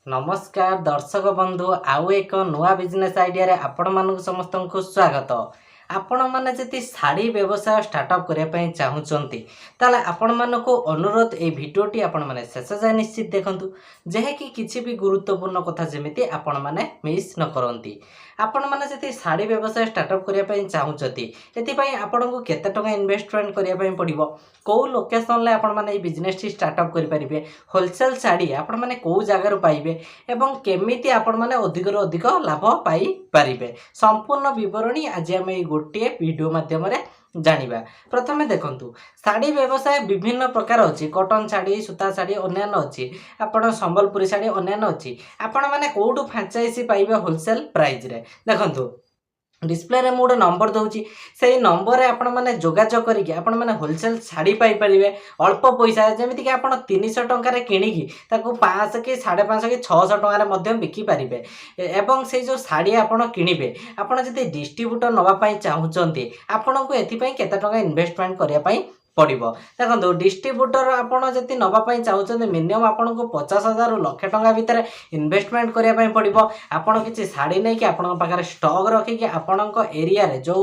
नमस्कार दर्शक बंधु आउ एक नुआ बिजनेस आइडिया रे आपण मानक समस्त को स्वागत। आपण माने जति साड़ी व्यवसाय स्टार्टअप करने चाहूँगी ताले आपण मानक अनुरोध ए भिडियोटी आपण माने शेष जाए निश्चित देखंतु जेहे कि किछि भी गुरुत्वपूर्ण कथा जेमिति आपण माने मिस न करंती। आपण माने जति साड़ी व्यवसाय स्टार्टअप करने चाहूँगी एथिपाई आपण को केते टका इन्वेस्टमेंट करने पड़िबो, कौ लोकेशन ले आपण माने बिजनेस टी स्टार्टअप करि परिबे, होलसेल साड़ी आपण माने कौ जगार पाइबे एवं केमिति आपण माने अधिक रु अधिक लाभ पाई परिबे संपूर्ण विवरणी आज आम गोटे वीडियो माध्यम जानिबा। प्रथमे देखंतु साड़ी व्यवसाय विभिन्न प्रकार अछि, कॉटन साड़ी, सूता साड़ी अन्यान्य अछि, आपण संबलपुरी साड़ी अन्यान्य अछि। आपण माने कोठु फ्रेंचाइजी पाइबे होलसेल प्राइस रे देखंतु डिस्प्ले रे मोटे नंबर दूची से नंबर रे आपण माने जोगाजोग करिके आपण माने होलसेल साड़ी पाई परिबे अल्प पैसा जेमिति कि आपण 300 टंका रे किनिकी ताको 500 कि 550 कि 600 टंका रे मध्यम बिकी परिबे एवं से जो साड़ी आपण किनिबे आपण जदि डिस्ट्रीब्यूटर नवा पई चाहुचंती आपण को एथि पई केते टंका इन्वेस्टमेंट करिया पई पड़ो। देखो डिस्ट्रीब्यूटर आपड़ जब नापी चाहते मिनिमम आपन को 50,000 रु लक्ष टंका भितर इन्वेस्टमेंट करने पड़ो। आपड़ किसी शाड़ी नहीं कि आपण पाखे स्टक रखिकी आपण एरिया रे जो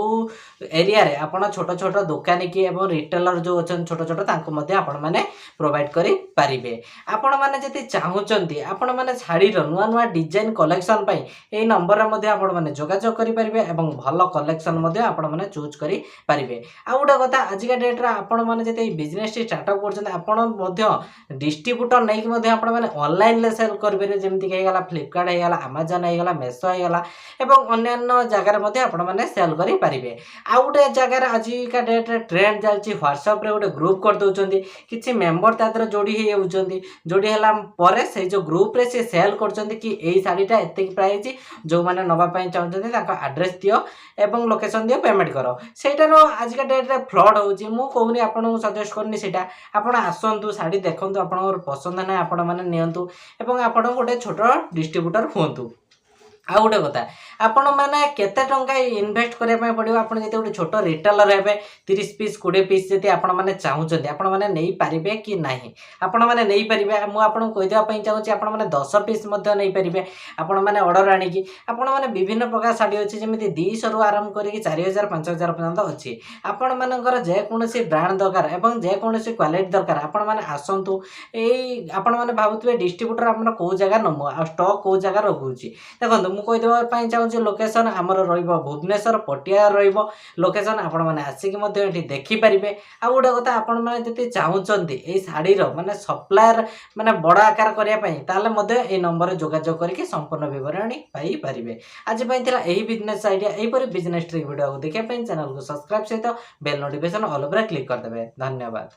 एरिया रे आपण छोट छोट दुकानी की एवं रिटेलर जो अच्छा छोट छोट आपण मैंने प्रोवाइड करि पारिबे। आपण मैंने जति चाहूचंती आपण मैंने शाड़ी नुआ नुआ डिजाइन कलेक्शन पई एई नंबर रे मध्ये आपण मैंने जोगाजोग करि पारिबे एवं भल कलेक्शन मध्ये आपण मैंने चूज करि पारिबे। आ गोटे कथा आजिका डेट रे आपण माने जते बिजनेस टी स्टार्टअप करछन आपण मध्य डिस्ट्रीब्यूटर नै कि मध्य आपण माने ऑनलाइन ले सेल करबे जेमति कि गला फ्लिपकार्ट हे गला अमेज़न हे गला मेसो हे गला एवं अन्य जगह रे मध्य आपण माने सेल करि पारिबे। आ गोटे जगह रे आजिका डेट रे ट्रेंड चलछि WhatsApp रे गोटे ग्रुप कर दोचंती किछि मेंबर तादर जोडी हे जाउचंती जोडी हला परे से जो ग्रुप रे से सेल करचंती कि एई साड़ीटा एते प्राइस जो माने नबा पई चाहउचंती ताका एड्रेस दियो एवं लोकेशन दियो पेमेंट करो सेटारो आजिका डेट रे फ्रॉड होउची। मु कहूनी आपन सजेस्ट करनी सेटा आपण आसंतु साड़ी देखंतु आपण पसंद ना आपण माने नियंतु एवं आपण गोटे छोट डिस्ट्रीब्यूटर होंतु। आ गोटे कथा आपण माने केते टंका इन्वेस्ट करबा पय पड़िबो। आपण जते गोटे छोट रिटेलर हेबे 30 पीस 20 पीस जते आपण माने चाहूचंती आपण माने नेई पारिबे कि नाही आपण माने नेई परिबे। मु आपण कहि देबा पय चाहूची आपण माने 10 पीस मध्ये नेई परिबे। आपण माने ऑर्डर आनी कि आपण माने विभिन्न प्रकार साड़ी अछि जेमिति 200 रु आरंभ करी कि 4000 5000 पर्यंत अछि। आपण मानकर जे कोनोसी ब्रांड दरकार एवं जे कोनोसी क्वालिटी दरकार आपण माने आसंतु एई आपण माने भाबुतबे डिस्ट्रीब्यूटर आपण को जगह नमो आ स्टॉक को जगह रखुची। देखंतु मु कहि देबा पय चाहूची लोकेशन हमर रहिबो भुवनेश्वर पटिया रहिबो लोकेशन आपण माने आसी कि मध्ये एठी देखि परिबे। आ गोटे कथा आपण माने जति चाहूचंती एई साड़ी रो माने सप्लायर माने बड़ा आकार करिया पय ताले मध्ये ए नंबर जोगाजोग करके संपूर्ण विवरणी पाई परिबे। आज पय थिला एही बिजनेस आइडिया एही पर बिजनेस ट्रिक वीडियो को देखिया पय चैनल को सब्सक्राइब सहित बेल नोटिफिकेशन ऑल पर क्लिक कर देबे। धन्यवाद।